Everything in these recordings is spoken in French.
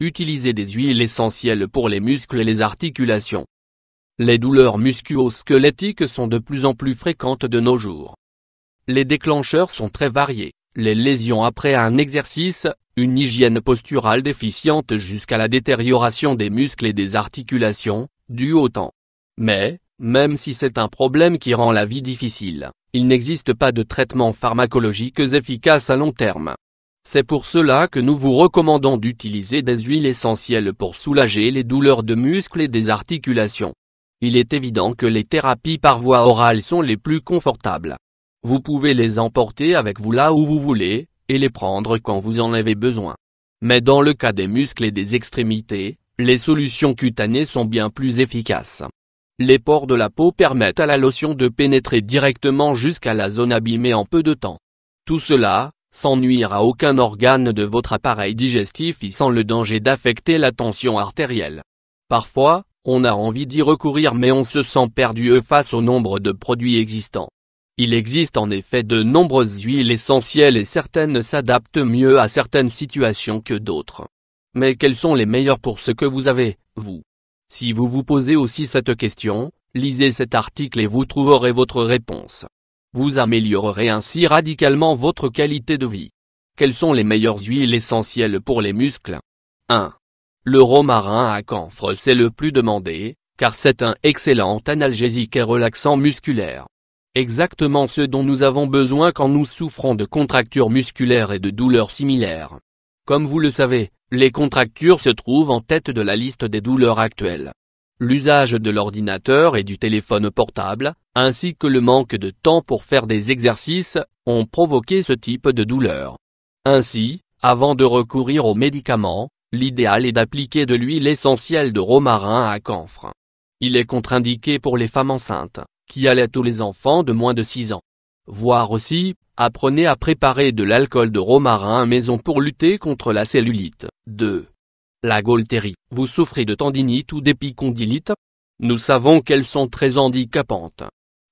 Utilisez des huiles essentielles pour les muscles et les articulations. Les douleurs musculo-squelettiques sont de plus en plus fréquentes de nos jours. Les déclencheurs sont très variés, les lésions après un exercice, une hygiène posturale déficiente jusqu'à la détérioration des muscles et des articulations, due au temps. Mais, même si c'est un problème qui rend la vie difficile, il n'existe pas de traitements pharmacologiques efficaces à long terme. C'est pour cela que nous vous recommandons d'utiliser des huiles essentielles pour soulager les douleurs de muscles et des articulations. Il est évident que les thérapies par voie orale sont les plus confortables. Vous pouvez les emporter avec vous là où vous voulez, et les prendre quand vous en avez besoin. Mais dans le cas des muscles et des extrémités, les solutions cutanées sont bien plus efficaces. Les pores de la peau permettent à la lotion de pénétrer directement jusqu'à la zone abîmée en peu de temps. Tout cela, sans nuire à aucun organe de votre appareil digestif et sans le danger d'affecter la tension artérielle. Parfois, on a envie d'y recourir mais on se sent perdu face au nombre de produits existants. Il existe en effet de nombreuses huiles essentielles et certaines s'adaptent mieux à certaines situations que d'autres. Mais quelles sont les meilleures pour ce que vous avez, vous? Si vous vous posez aussi cette question, lisez cet article et vous trouverez votre réponse. Vous améliorerez ainsi radicalement votre qualité de vie. Quelles sont les meilleures huiles essentielles pour les muscles? 1. Le romarin à camphre c'est le plus demandé, car c'est un excellent analgésique et relaxant musculaire. Exactement ce dont nous avons besoin quand nous souffrons de contractures musculaires et de douleurs similaires. Comme vous le savez, les contractures se trouvent en tête de la liste des douleurs actuelles. L'usage de l'ordinateur et du téléphone portable, ainsi que le manque de temps pour faire des exercices, ont provoqué ce type de douleur. Ainsi, avant de recourir aux médicaments, l'idéal est d'appliquer de l'huile essentielle de romarin à camphre. Il est contre-indiqué pour les femmes enceintes, qui allaitent les enfants de moins de 6 ans. Voire aussi, apprenez à préparer de l'alcool de romarin à maison pour lutter contre la cellulite. 2. La gaultérie. Vous souffrez de tendinite ou d'épicondylite? Nous savons qu'elles sont très handicapantes.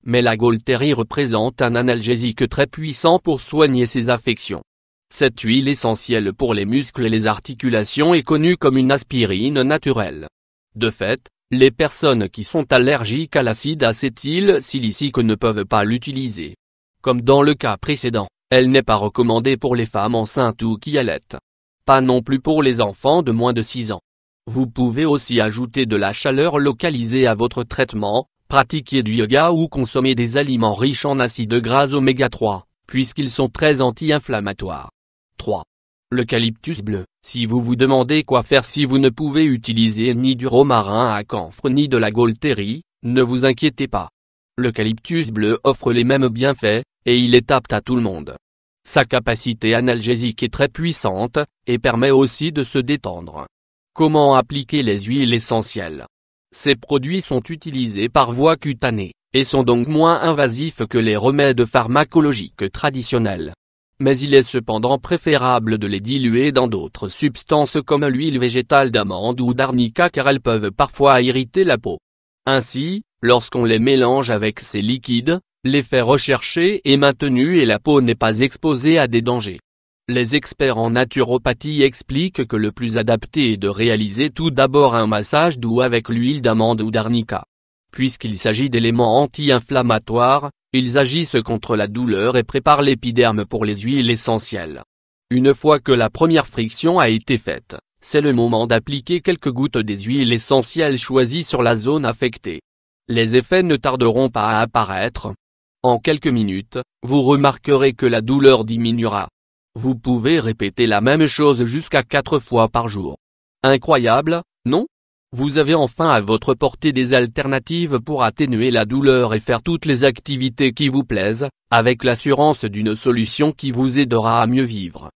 Mais la gaultérie représente un analgésique très puissant pour soigner ces affections. Cette huile essentielle pour les muscles et les articulations est connue comme une aspirine naturelle. De fait, les personnes qui sont allergiques à l'acide acétylsilicylique ne peuvent pas l'utiliser. Comme dans le cas précédent, elle n'est pas recommandée pour les femmes enceintes ou qui allaitent. Pas non plus pour les enfants de moins de 6 ans. Vous pouvez aussi ajouter de la chaleur localisée à votre traitement, pratiquer du yoga ou consommer des aliments riches en acides gras oméga 3, puisqu'ils sont très anti-inflammatoires. 3. L'eucalyptus bleu. Si vous vous demandez quoi faire si vous ne pouvez utiliser ni du romarin à camphre ni de la gaultérie, ne vous inquiétez pas. L'eucalyptus bleu offre les mêmes bienfaits, et il est apte à tout le monde. Sa capacité analgésique est très puissante, et permet aussi de se détendre. Comment appliquer les huiles essentielles? Ces produits sont utilisés par voie cutanée, et sont donc moins invasifs que les remèdes pharmacologiques traditionnels. Mais il est cependant préférable de les diluer dans d'autres substances comme l'huile végétale d'amande ou d'arnica car elles peuvent parfois irriter la peau. Ainsi, lorsqu'on les mélange avec ces liquides, l'effet recherché est maintenu et la peau n'est pas exposée à des dangers. Les experts en naturopathie expliquent que le plus adapté est de réaliser tout d'abord un massage doux avec l'huile d'amande ou d'arnica. Puisqu'il s'agit d'éléments anti-inflammatoires, ils agissent contre la douleur et préparent l'épiderme pour les huiles essentielles. Une fois que la première friction a été faite, c'est le moment d'appliquer quelques gouttes des huiles essentielles choisies sur la zone affectée. Les effets ne tarderont pas à apparaître. En quelques minutes, vous remarquerez que la douleur diminuera. Vous pouvez répéter la même chose jusqu'à 4 fois par jour. Incroyable, non? Vous avez enfin à votre portée des alternatives pour atténuer la douleur et faire toutes les activités qui vous plaisent, avec l'assurance d'une solution qui vous aidera à mieux vivre.